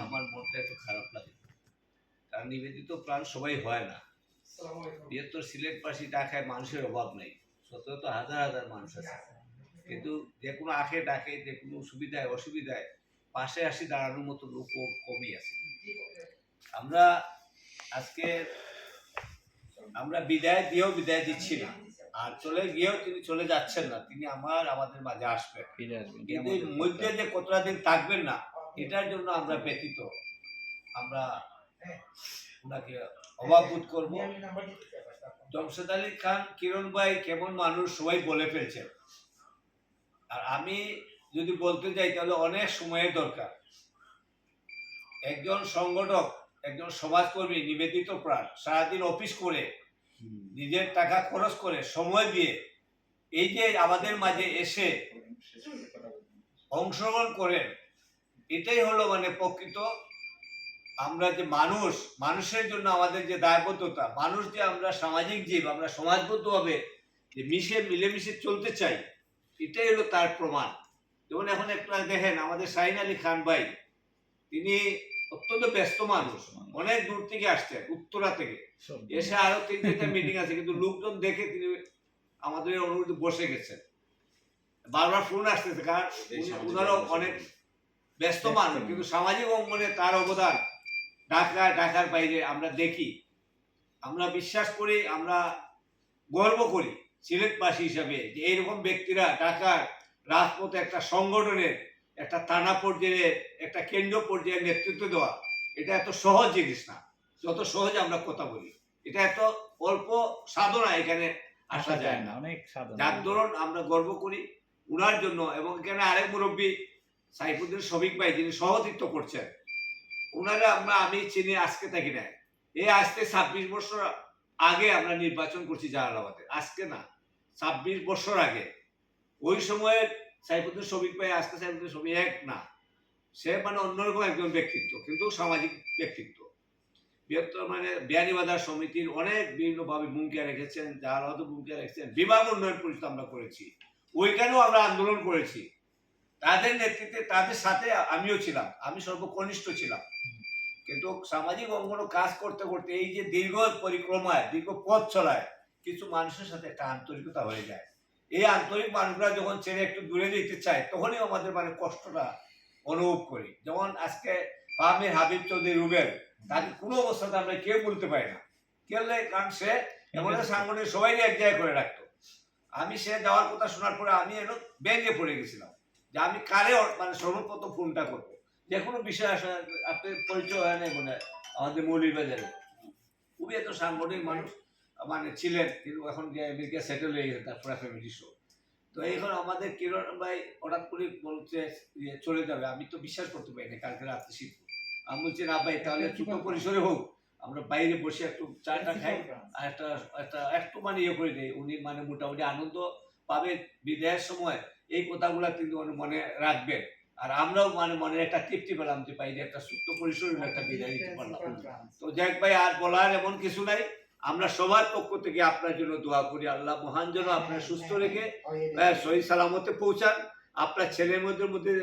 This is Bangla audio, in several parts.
আমার মনটা একটু খারাপ লাগে, কারণ নিবেদিত প্রাণ সবাই হয় না। বৃহত্তর সিলেটবাসী ঢাকায় মানুষের অভাব নেই, সতেরো তো হাজার হাজার মানুষ আছে, কিন্তু যে কোনো আখে ডাকে, যে কোনো সুবিধায় অসুবিধায় পাশে আসি দাঁড়ানোর মতো লোক কমই আছে। আমরা আজকে বিদায় দিয়েও বিদায় দিচ্ছি না, আর চলে গিয়েও তিনি চলে যাচ্ছেন না, তিনি আমাদের মাঝে আসবেন, কিন্তু এর মধ্যে যে কতটা দিন থাকবেন না এটার জন্য আমরা ব্যতীত, আমরা ওনাকে অভাব বোধ করবো। জমশেদ আলী খান কিরণ ভাই কেমন মানুষ সবাই বলে ফেলছেন, আর আমি যদি বলতে যাই তাহলে অনেক সময়ের দরকার। একজন সংগঠক, একজন সমাজকর্মী, নিবেদিত প্রাণ, সারাদিন অফিস করে নিজের টাকা খরচ করে সময় দিয়ে এই যে আমাদের মাঝে এসে অংশগ্রহণ করেন, এটাই হলো মানে প্রকৃত আমরা যে মানুষের জন্য আমাদের যে দায়বদ্ধতা, মানুষ যে আমরা সামাজিক জীব, আমরা সমাজবদ্ধভাবে যে মিলেমিশে চলতে চাই, এটাই হলো তার প্রমাণ। যেমন এখন একটু দেখেন আমাদের শাহিন আলী খান ভাই, তিনি অত্যন্ত ব্যস্ত মানুষ, অনেক দূর থেকে আসছেন, উত্তরা থেকে এসে আরো 3-4টা মিটিং আছে, কিন্তু লোকজন দেখে তিনি আমাদের অনুরোধে বসে গেছেন। বারবার ফোন আসতেছে, কারণ ওনারও অনেক ব্যস্ত মানুষ, কিন্তু সামাজিক অঙ্গনে তার অবদান ঢাকার বাইরে আমরা দেখি, আমরা বিশ্বাস করি, আমরা গর্ব করি সিলেটবাসী হিসাবে যে এইরকম ব্যক্তিরা ঢাকার রাজপথে একটা সংগঠনের একটা থানা পর্যায়ে, একটা কেন্দ্র পর্যায়ে নেতৃত্ব দেওয়া, এটা এত সহজ জিনিস না। যত সহজে আমরা কথা বলি, এটা এত অল্প সাধনা, এখানে আসা যায় না, অনেক সাধনা। যার দরুন আমরা গর্ব করি উনার জন্য। এবং এখানে আরেক মুরব্বী সাইফুদ্দিন শফিক ভাই, যিনি সভাপতিত্ব করছেন, ওনারা আমি চিনি আজকে থাকি না, এই আজকে 26 বছর আগে আমরা নির্বাচন করছি জালালাবাদে, আজকে না, 26 বছর আগে। ওই সময়ে সাইফুদ্দিন শফিক ভাই আজকে সাইফুদ্দিন শফিক এক না, সে মানে অন্যরকম একজন ব্যক্তিত্ব, কিন্তু সামাজিক ব্যক্তিত্ব। বৃহত্তর মানে বিয়ানীবাজার সমিতির অনেক বিভিন্নভাবে ভূমিকা রেখেছেন, জালালাবাদে ভূমিকা রেখেছেন, বিভাগ উন্নয়ন পরিষদ আমরা করেছি, ওইখানেও আমরা আন্দোলন করেছি, তাদের নেতৃত্বে, তাদের সাথে আমিও ছিলাম, আমি সর্বকনিষ্ঠ ছিলাম। কিন্তু সামাজিক অঙ্গন কাজ করতে করতে এই যে দীর্ঘ পরিক্রমায়, দীর্ঘ পথ চলায়, কিছু মানুষের সাথে একটা আন্তরিকতা হয়ে যায়। এই আন্তরিক মানুষরা যখন ছেড়ে একটু দূরে যেতে চায়, তখনই আমাদের মানে কষ্টটা অনুভব করি। যেমন আজকে ফাহমির হাবিব চৌধুরী রুবেল, তাকে কোনো অবস্থাতে আমরা কেউ বলতে পারি না, কারণ সে এমন সাংগঠনিক সবাই এক জায়গায় করে রাখতো। আমি সে যাওয়ার কথা শোনার পরে আমি ব্যাঙ্গে পড়ে গেছিলাম যে আমি কারে মানে সর্বপ্রথম ফোনটা করবো, যে কোনো বিষয় আসে। আপনি পরিচয় হয় নাই মনে হয় আমাদের মৌলভীবাজারে, খুবই এত সাংগঠনিক মানুষ মানে ছিলেন, কিন্তু এখন গিয়ে আমেরিকা সেটেল হয়ে গেছে, তার পুরা ফ্যামিলি শো। তো এখন আমাদের কিরণ ভাই হঠাৎ করে বলছে চলে যাবে, আমি তো বিশ্বাস করতে পারি না, কালকে রাত্রে শিখবো। আমি বলছি না ভাই, তাহলে ছোট পরিসরে হোক, আমরা বাইরে বসে একটু চাটা খাই, আর একটু মানে ইয়ে করে দেয়, উনি মানে মোটামুটি আনন্দ পাবে বিদায়ের সময়, এই কথাগুলা কিন্তু মনে রাখবেন। আর আমরাও মানে মনে একটা তৃপ্তি পেলাম যে বাইরে একটা ছোট্ট পরিসরে একটা বিদায় দিতে পারলাম। তো যাক ভাই, আর বলার এমন কিছু নাই, আমরা সবার পক্ষ থেকে আপনার জন্য দোয়া করি, আল্লাহ মহান যেন আপনার সুস্থ রেখে সহি সালামতে পৌঁছান, আপনার ছেলের মধ্যে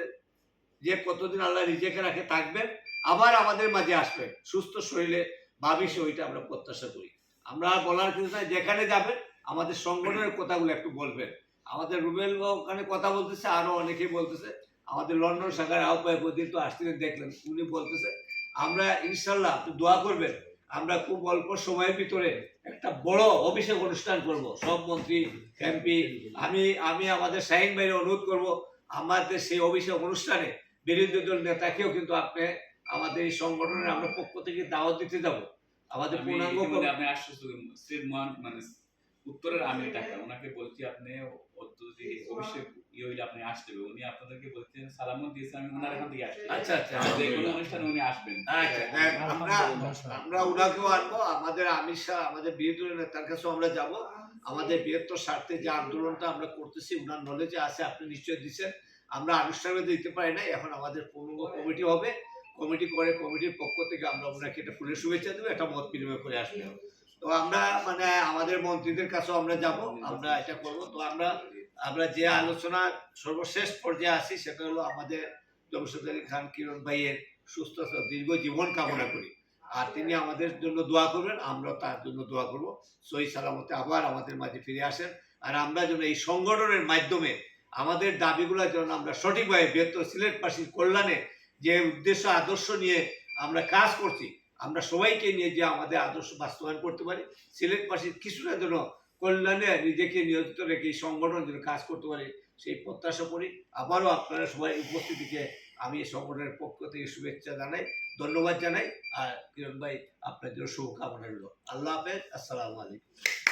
যে কতদিন আল্লাহ রিজেকে রাখে থাকবেন, আবার আমাদের মাঝে আসবেন সুস্থ শরীরে, ভাবিস ওইটা আমরা প্রত্যাশা করি। আমরা বলার কিছু নাই, যেখানে যাবেন আমাদের সংগঠনের কথাগুলো একটু বলবেন। আমাদের রুবেল ওখানে কথা বলতেছে, আরো অনেকেই বলতেছে, আমাদের লন্ডন শাখার আহ্বায়ক ওদিন তো আসতে দেখলেন, উনি বলতেছে আমরা ইনশাল্লাহ আপনি দোয়া করবেন, আমরা খুব অল্প সময়ের ভিতরে একটা বড় অভিষেক অনুষ্ঠান করব, সব মন্ত্রী এমপি, আমি আমাদের শাহিন ভাইয়ের অনুরোধ করব, আমাদের সেই অভিষেক অনুষ্ঠানে বিরোধী দল নেতাকেও কিন্তু আপনি আমাদের এই সংগঠনের আমরা পক্ষ থেকে দাওয়াত দিতে যাব। আমাদের পূর্ণাঙ্গ আপনি মানে উত্তরের আমির টাকা ওনাকে বলছি, আপনি যদি অভিষেক হইলে আপনি আসতে হবে, উনি আপনাদেরকে বলছেন সালামত দিয়েছেন, আমি ওনার এখান থেকে আসছি। আচ্ছা আচ্ছা, যে কোনো অনুষ্ঠানে উনি আসবেন। আমরা ওনাকেও আনবো, আমাদের আমির শাহ, আমাদের বিরোধী নেতার কাছেও আমরা যাব, আমাদের বৃহত্তর স্বার্থে যে আন্দোলনটা আমরা করতেছি ওনার নলেজে আছে, আপনি নিশ্চয় দিচ্ছেন, আমরা আনুষ্ঠানিক দিতে পারি না, এখন আমাদের পূর্ণ কমিটি হবে, কমিটি করে কমিটির পক্ষ থেকে আমরা ওনাকে একটা ফুলের শুভেচ্ছা দেবো, একটা মত বিনিময় করে আসবে। তো আমরা মানে আমাদের মন্ত্রীদের কাছেও আমরা যাব, আমরা এটা করব। তো আমরা যে আলোচনা সর্বশেষ পর্যায়ে আসি সেটা হলো আমাদের জমশেদ আলী খান কিরণ ভাইয়ের সুস্থতা দীর্ঘ জীবন কামনা করি। আর তিনি আমাদের জন্য দোয়া করবেন, আমরা তার জন্য দোয়া করব। সহি সালামতে আবার আমাদের মাঝে ফিরে আসেন। আর আমরা যেন এই সংগঠনের মাধ্যমে আমাদের দাবিগুলো যেন আমরা সঠিকভাবে বৃহত্তর সিলেটবাসীর কল্যাণে যে উদ্দেশ্য আদর্শ নিয়ে আমরা কাজ করছি, আমরা সবাইকে নিয়ে যে আমাদের আদর্শ বাস্তবায়ন করতে পারি, সিলেটবাসীর কিছুটা যেন কল্যাণে নিজেকে নিয়োজিত রেখে এই সংগঠন যেন কাজ করতে পারে, সেই প্রত্যাশা করি। আবারও আপনারা সবাই উপস্থিতিকে আমি এই সংগঠনের পক্ষ থেকে শুভেচ্ছা জানাই, ধন্যবাদ জানাই। আর কিরণ ভাই, আপনার জন্য শুভকামনা রইল। আল্লাহ হাফেজ, আসসালামু আলাইকুম।